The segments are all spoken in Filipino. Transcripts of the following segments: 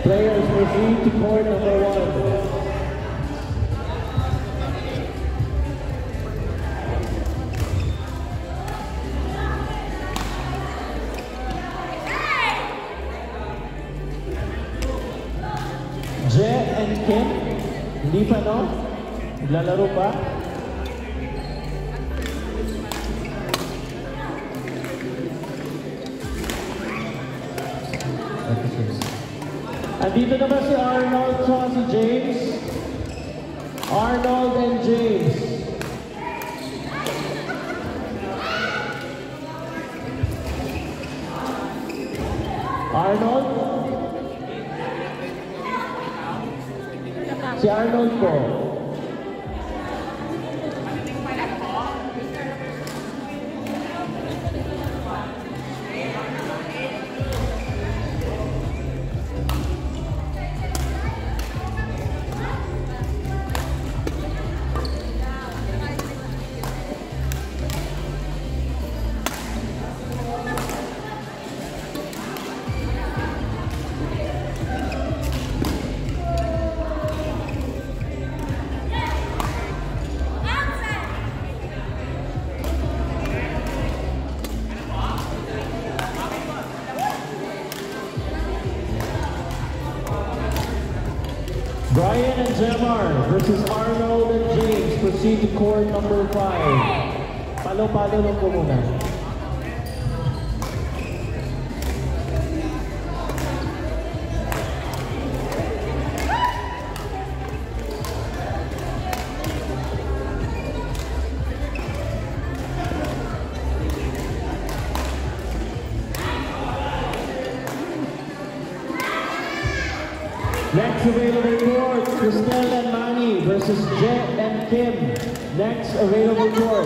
Players proceed to court number 1. Je and Kim, hindi pa, no? Naglalaro pa? Andito naman si Arnold at si James. Arnold and James. Arnold? Si Arnold po. Brian and Jemar versus Arnold and James proceed to court number 5. Palo-palo lang po muna. Next available court, Cristel and Manny versus Jet and Kim. Next available court.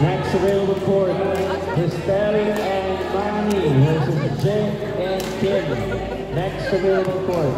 Next available court, Cristel and Manny versus Jet and Kim. Next available court.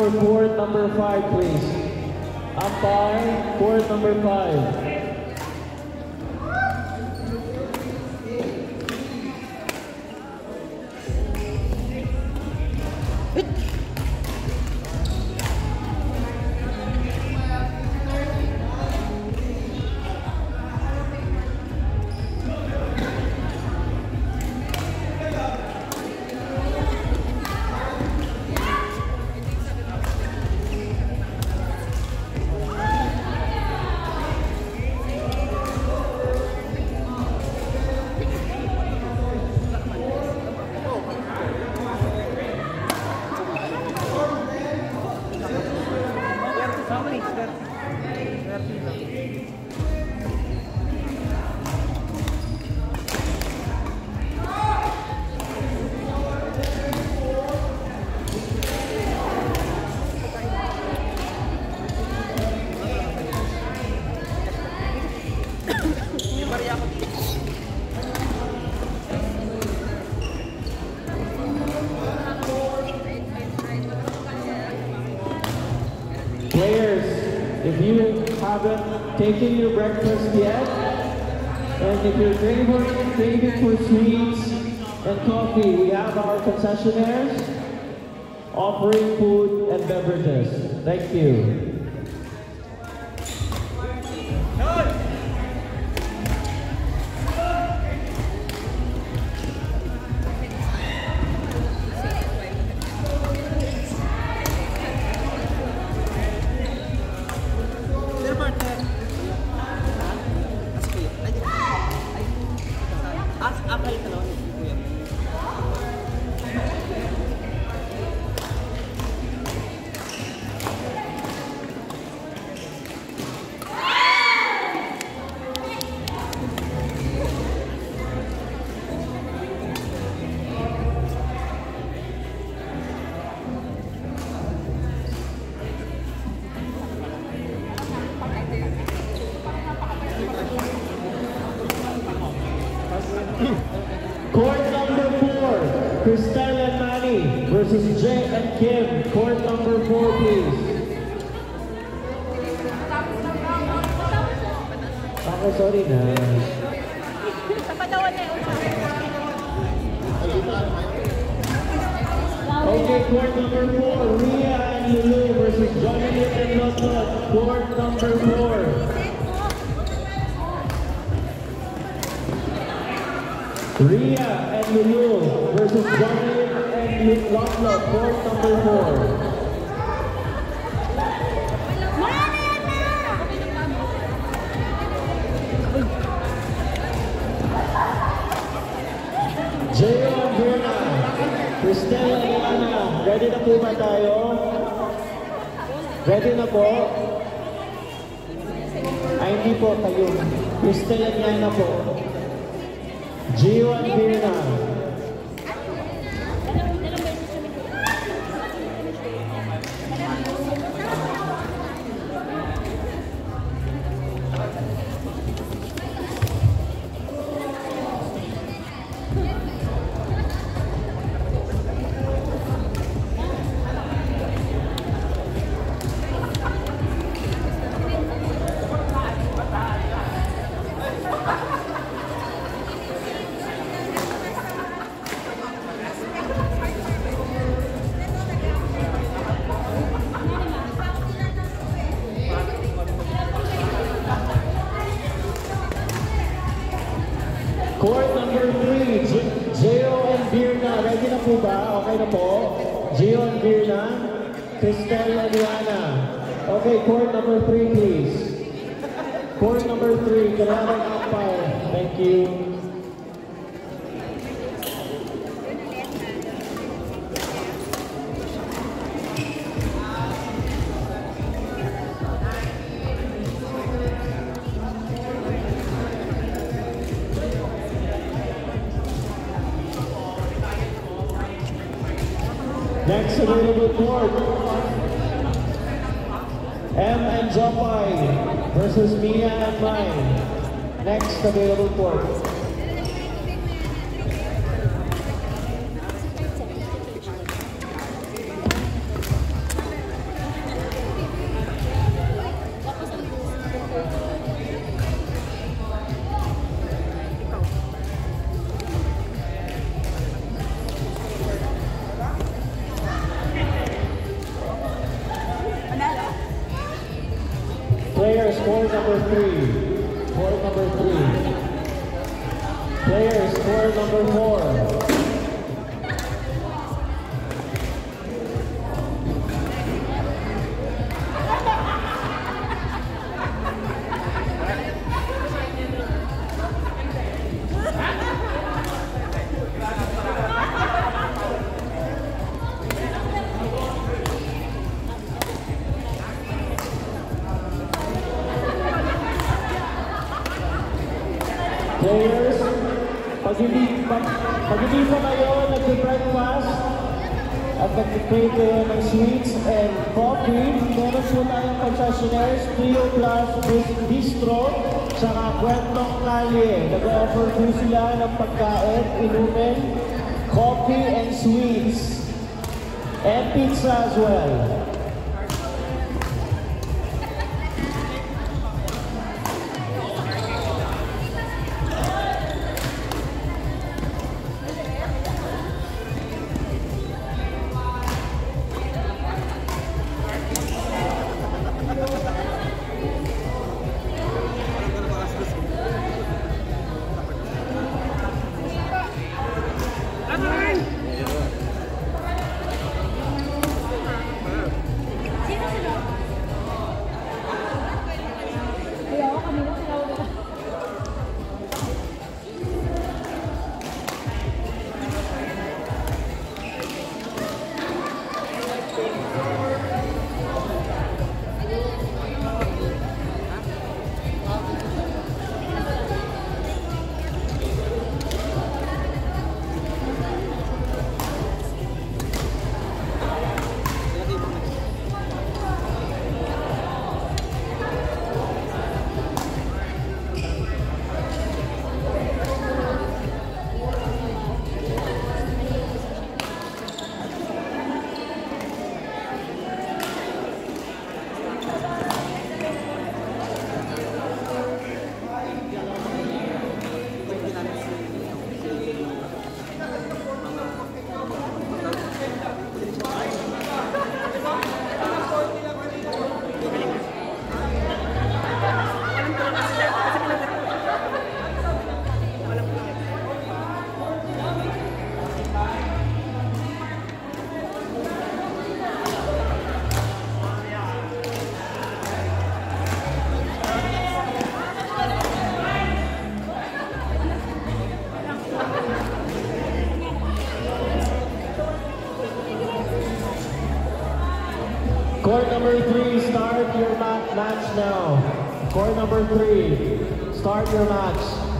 for court number 5, please. Umpire, court number 5. Players, if you haven't taken your breakfast yet, and if you're craving for sweets and coffee, we have our concessionaires offering food and beverages. Thank you. Court number 4, Cristel and Manny versus Jay and Kim. Court number 4, please. Ako, sorry na. Okay, court number 4, Rhea and Lulu versus Johnny and Lotlot. Court number 4. Rhea and Lulu versus Johnny and Lotlot. Court number 4. Jayo and Berna, Cristel and Liana, ready na po ba tayo? Ready na po? Ay, hindi po kayo. Cristel and Liana po. Gio and Berna. Court number 3, Gio and Berna. Ready na po ba? Okay na po? Gio and Berna, Cristel and Liana. Okay, court number 3, please. Court number 3, kailangan umpire. Thank you. Next available court, M and Jopay versus Mia and Mai. Next available court. score number 3. Score number 3. Players, score number 4. Players, pag hindi pa kayo nag-breakfast at nag-pay kayo ng sweets and coffee, meron po tayong concessionaires, Trio Plus, Bistro, saka Kwentong Kalye. Nag-offer po sila ng pagkain, inumin, coffee and sweets, and pizza as well. Court number 3, start your match now. Court number 3, start your match.